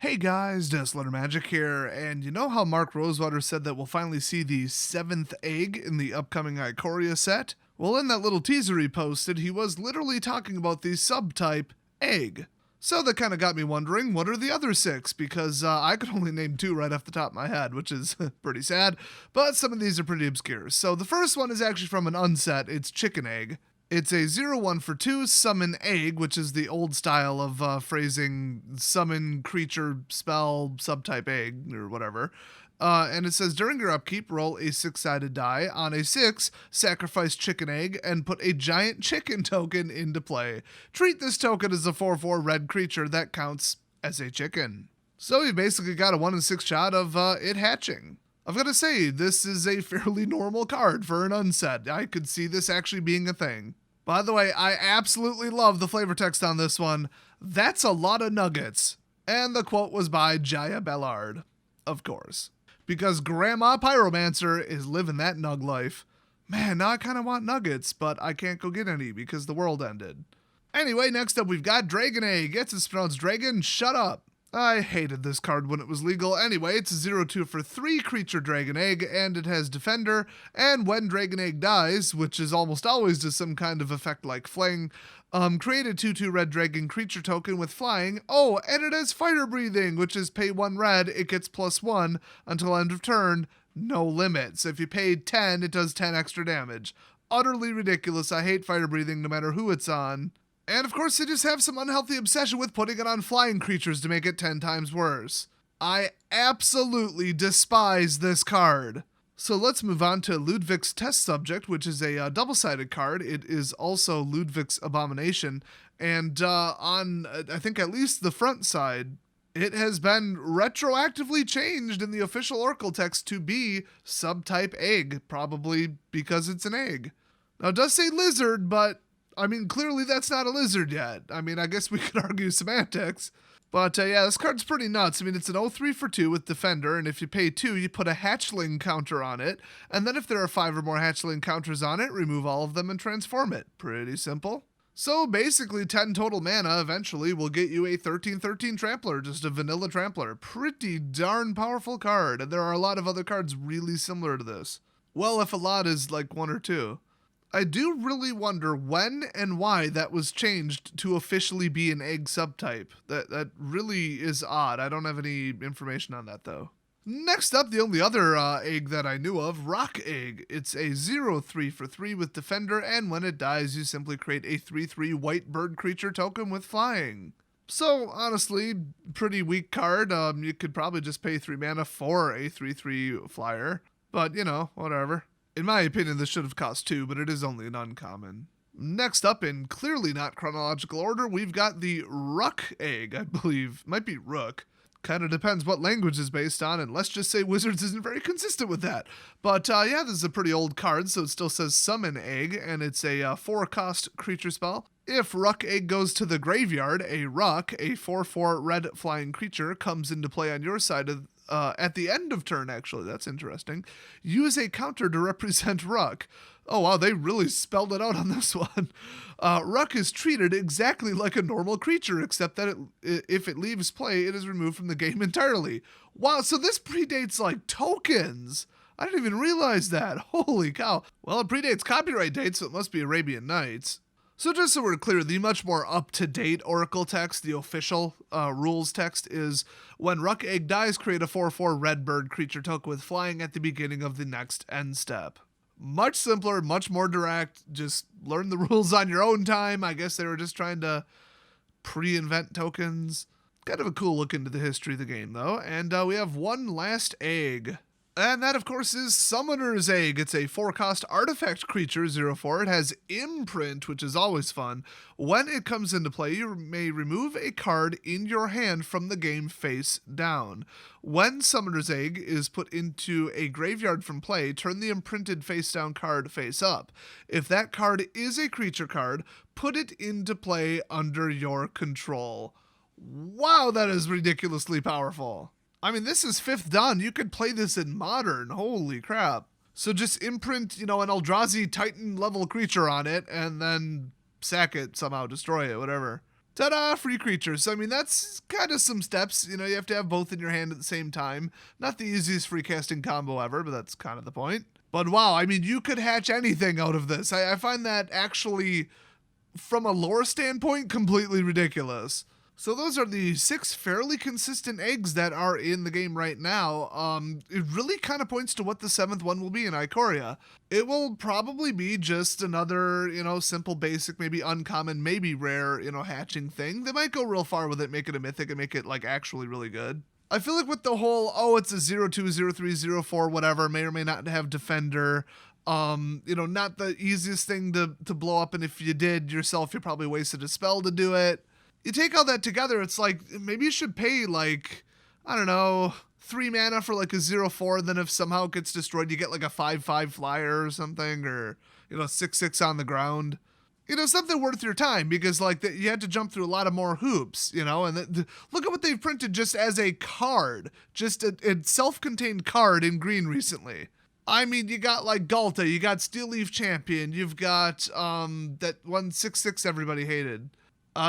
Hey guys, Letter Magic here, and you know how Mark Rosewater said that we'll finally see the 7th egg in the upcoming Ikoria set? Well, in that little teaser he posted, he was literally talking about the subtype egg. So that kind of got me wondering, what are the other 6? Because I could only name 2 right off the top of my head, which is pretty sad, but some of these are pretty obscure. So the first one is actually from an unset, it's Chicken Egg. It's a 0-1 for 2 summon egg, which is the old style of phrasing summon creature spell subtype egg or whatever. And it says during your upkeep, roll a 6-sided die. On a 6, sacrifice chicken egg and put a giant chicken token into play. Treat this token as a 4-4 red creature that counts as a chicken. So you basically got a 1 in 6 shot of it hatching. I've got to say, this is a fairly normal card for an unset. I could see this actually being a thing. By the way, I absolutely love the flavor text on this one. That's a lot of nuggets. And the quote was by Jaya Ballard, of course. Because Grandma Pyromancer is living that nug life. Man, now I kind of want nuggets, but I can't go get any because the world ended. Anyway, next up we've got Dragon Egg. It's pronounced dragon, shut up. I hated this card when it was legal. Anyway, it's a 0-2 for 3 creature Dragon Egg, and it has Defender, and when Dragon Egg dies, which is almost always just some kind of effect like Fling, create a 2-2 red dragon creature token with flying. Oh, and it has Fire Breathing, which is pay 1 red, it gets +1 until end of turn, no limit. So if you paid 10, it does 10 extra damage. Utterly ridiculous. I hate Fire Breathing no matter who it's on. And of course, they just have some unhealthy obsession with putting it on flying creatures to make it 10 times worse. I absolutely despise this card. So let's move on to Ludwig's Test Subject, which is a double-sided card. It is also Ludwig's Abomination. And on, I think, at least the front side, it has been retroactively changed in the official Oracle text to be subtype egg, probably because it's an egg. Now, it does say lizard, but I mean, clearly that's not a lizard yet. I mean, I guess we could argue semantics. But yeah, this card's pretty nuts. I mean, it's an 0-3 for 2 with Defender, and if you pay 2, you put a hatchling counter on it. And then if there are 5 or more hatchling counters on it, remove all of them and transform it. Pretty simple. So basically, 10 total mana eventually will get you a 13/13 Trampler, just a vanilla Trampler. Pretty darn powerful card, and there are a lot of other cards really similar to this. Well, if a lot is like 1 or 2. I do really wonder when and why that was changed to officially be an egg subtype. That really is odd. I don't have any information on that, though. Next up, the only other egg that I knew of, Rock Egg. It's a 0-3 for 3 with Defender, and when it dies, you simply create a 3-3 white bird creature token with flying. So, honestly, pretty weak card. You could probably just pay 3 mana for a 3-3 flyer. But, you know, whatever. In my opinion, this should have cost 2, but it is only an uncommon. Next up, in clearly not chronological order, we've got the Ruck Egg, I believe. Might be Rook. Kind of depends what language is based on, and let's just say Wizards isn't very consistent with that. But yeah, this is a pretty old card, so it still says Summon Egg, and it's a 4-cost creature spell. If Ruck Egg goes to the graveyard, a Ruck, a 4-4 red flying creature, comes into play on your side of at the end of turn, actually. That's interesting. Use a counter to represent Ruck. Oh, wow, they really spelled it out on this one. Ruck is treated exactly like a normal creature, except that if it leaves play, it is removed from the game entirely. Wow, so this predates, like, tokens. I didn't even realize that. Holy cow. Well, it predates copyright dates, so it must be Arabian Nights. So just so we're clear, the much more up-to-date Oracle text, the official rules text, is when Ruck Egg dies, create a 4-4 red bird creature token with flying at the beginning of the next end step. Much simpler, much more direct. Just learn the rules on your own time. I guess they were just trying to pre-invent tokens. Kind of a cool look into the history of the game, though. And we have one last egg. And that, of course, is Summoner's Egg. It's a 4-cost artifact creature, 0-4. It has Imprint, which is always fun. When it comes into play, you may remove a card in your hand from the game face down. When Summoner's Egg is put into a graveyard from play, turn the imprinted face down card face up. If that card is a creature card, put it into play under your control. Wow, that is ridiculously powerful. I mean, this is 5th Dan. You could play this in Modern. Holy crap. So just imprint, an Eldrazi Titan level creature on it and then sack it somehow, destroy it, whatever. Ta-da, free creatures. So, I mean, that's kind of some steps. You have to have both in your hand at the same time. Not the easiest free casting combo ever, but that's kind of the point. But wow, I mean, you could hatch anything out of this. I find that actually, from a lore standpoint, completely ridiculous. So those are the 6 fairly consistent eggs that are in the game right now. It really kind of points to what the 7th one will be in Ikoria. It will probably be just another, simple, basic, maybe uncommon, maybe rare, hatching thing. They might go real far with it, make it a mythic, and make it, actually really good. I feel like with the whole, it's a 02, 03, 04, whatever, may or may not have Defender, not the easiest thing to blow up, and if you did yourself, you probably wasted a spell to do it. You take all that together, it's like, maybe you should pay, I don't know, 3 mana for a 0/4, then if somehow it gets destroyed, you get a 5/5 flyer or something, or, 6/6 on the ground. Something worth your time, because, you had to jump through a lot of more hoops, and look at what they've printed just as a card, just a self-contained card in green recently. I mean, you got, Galta, you got Steel Leaf Champion, you've got, that one 6/6 everybody hated.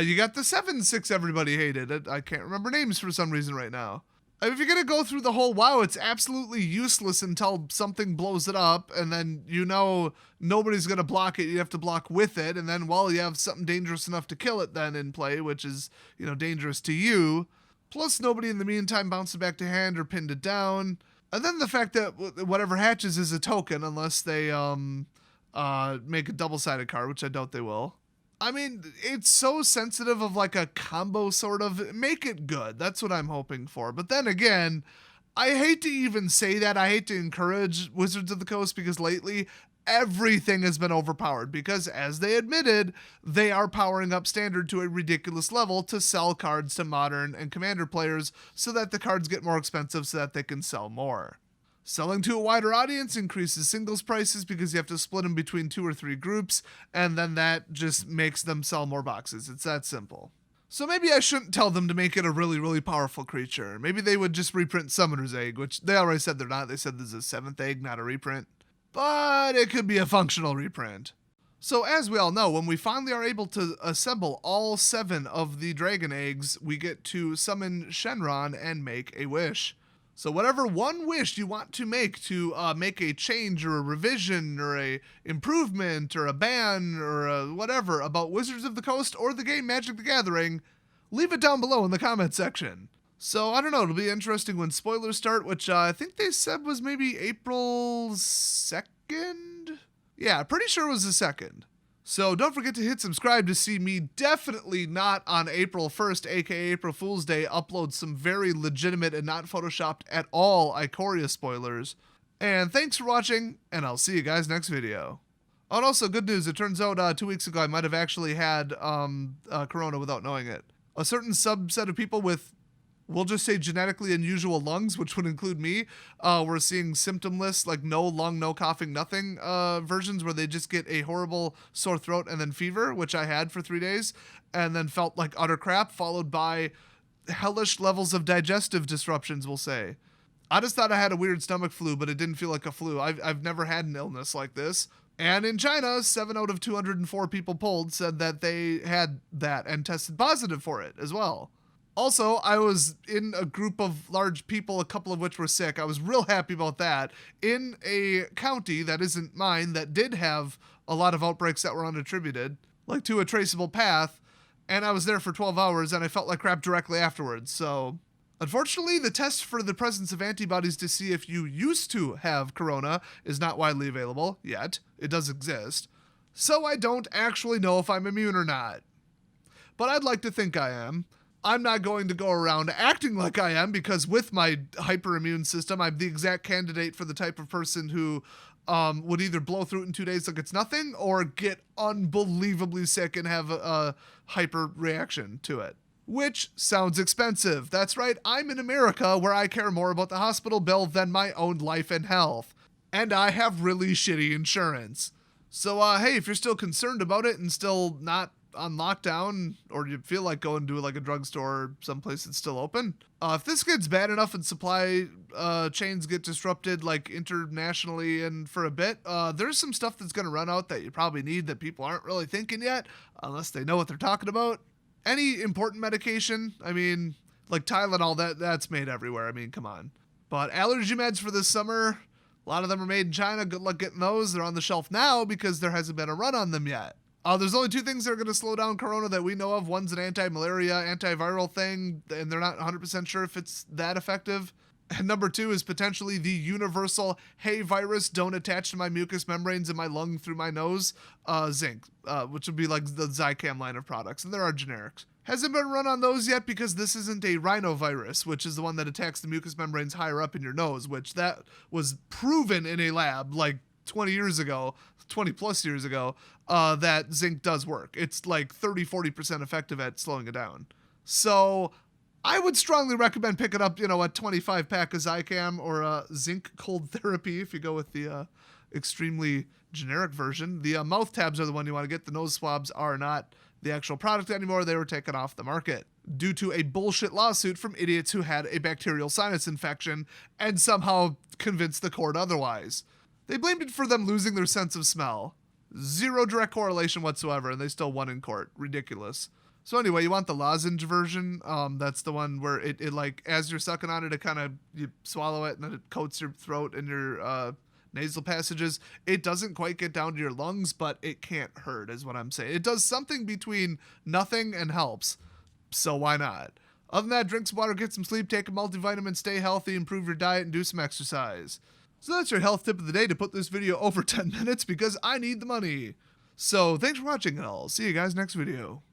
You got the 7/6 everybody hated. I can't remember names for some reason right now. If you're going to go through the whole WoW, it's absolutely useless until something blows it up, and then nobody's going to block it. You have to block with it, and then, you have something dangerous enough to kill it then in play, which is, dangerous to you. Plus, nobody in the meantime bounced it back to hand or pinned it down. And then the fact that whatever hatches is a token, unless they make a double-sided card, which I doubt they will. I mean, it's so sensitive of a combo sort of. Make it good. That's what I'm hoping for. But then again, I hate to even say that. I hate to encourage Wizards of the Coast, because lately everything has been overpowered, because as they admitted, they are powering up standard to a ridiculous level to sell cards to modern and commander players so that the cards get more expensive so that they can sell more. Selling to a wider audience increases singles prices because you have to split them between 2 or 3 groups, and then that just makes them sell more boxes. It's that simple. So maybe I shouldn't tell them to make it a really, really powerful creature. Maybe they would just reprint Summoner's Egg, which they already said they're not. They said this is a 7th egg, not a reprint. But it could be a functional reprint. So as we all know, when we finally are able to assemble all 7 of the dragon eggs, we get to summon Shenron and make a wish. So whatever one wish you want to make a change or a revision or a improvement or a ban or a whatever about Wizards of the Coast or the game Magic the Gathering, leave it down below in the comment section. So I don't know, it'll be interesting when spoilers start, which I think they said was maybe April 2nd? Yeah, pretty sure it was the 2nd. So don't forget to hit subscribe to see me definitely not on April 1st, aka April Fool's Day, upload some very legitimate and not photoshopped at all Ikoria spoilers. And thanks for watching, and I'll see you guys next video. Oh, and also good news, it turns out 2 weeks ago I might have actually had corona without knowing it. A certain subset of people with, we'll just say, genetically unusual lungs, which would include me, we're seeing symptomless, no lung, no coughing, nothing versions where they just get a horrible sore throat and then fever, which I had for 3 days, and then felt like utter crap, followed by hellish levels of digestive disruptions, we'll say. I just thought I had a weird stomach flu, but it didn't feel like a flu. I've never had an illness like this. And in China, 7 out of 204 people polled said that they had that and tested positive for it as well. Also, I was in a group of large people, a couple of which were sick. I was real happy about that. In a county that isn't mine that did have a lot of outbreaks that were unattributed, to a traceable path, and I was there for 12 hours and I felt like crap directly afterwards. So, unfortunately, the test for the presence of antibodies to see if you used to have corona is not widely available yet. It does exist. So I don't actually know if I'm immune or not. But I'd like to think I am. I'm not going to go around acting like I am, because with my hyperimmune system, I'm the exact candidate for the type of person who would either blow through it in 2 days like it's nothing, or get unbelievably sick and have a hyper reaction to it. Which sounds expensive. That's right, I'm in America, where I care more about the hospital bill than my own life and health. And I have really shitty insurance. So, hey, if you're still concerned about it and still not on lockdown, or you feel like going to a drugstore or someplace that's still open, if this gets bad enough and supply chains get disrupted internationally and for a bit, there's some stuff that's going to run out that you probably need that people aren't really thinking yet, unless they know what they're talking about. Any important medication, I mean, like Tylenol, that's made everywhere. I mean, come on. But allergy meds for this summer, a lot of them are made in China. Good luck getting those. They're on the shelf now because there hasn't been a run on them yet. There's only two things that are going to slow down Corona that we know of. One's an anti-malaria, antiviral thing, and they're not 100% sure if it's that effective. And number two is potentially the universal, hey virus, don't attach to my mucous membranes in my lung through my nose, zinc, which would be like the Zicam line of products. And there are generics. Hasn't been run on those yet because this isn't a rhinovirus, which is the one that attacks the mucous membranes higher up in your nose, which that was proven in a lab like 20 plus years ago, that zinc does work. It's like 30-40% effective at slowing it down. So I would strongly recommend picking up, a 25-pack of Zicam or a zinc cold therapy if you go with the extremely generic version. The mouth tabs are the one you want to get. The nose swabs are not the actual product anymore. They were taken off the market due to a bullshit lawsuit from idiots who had a bacterial sinus infection and somehow convinced the court otherwise. They blamed it for them losing their sense of smell. Zero direct correlation whatsoever, and they still won in court. Ridiculous. So anyway, you want the lozenge version. That's the one where it like, as you're sucking on it, it kind of, you swallow it and then it coats your throat and your nasal passages. It doesn't quite get down to your lungs, but it can't hurt is what I'm saying. It does something between nothing and helps. So why not? Other than that, drink some water, get some sleep, take a multivitamin, stay healthy, improve your diet, and do some exercise. So that's your health tip of the day to put this video over 10 minutes because I need the money. So thanks for watching and I'll see you guys next video.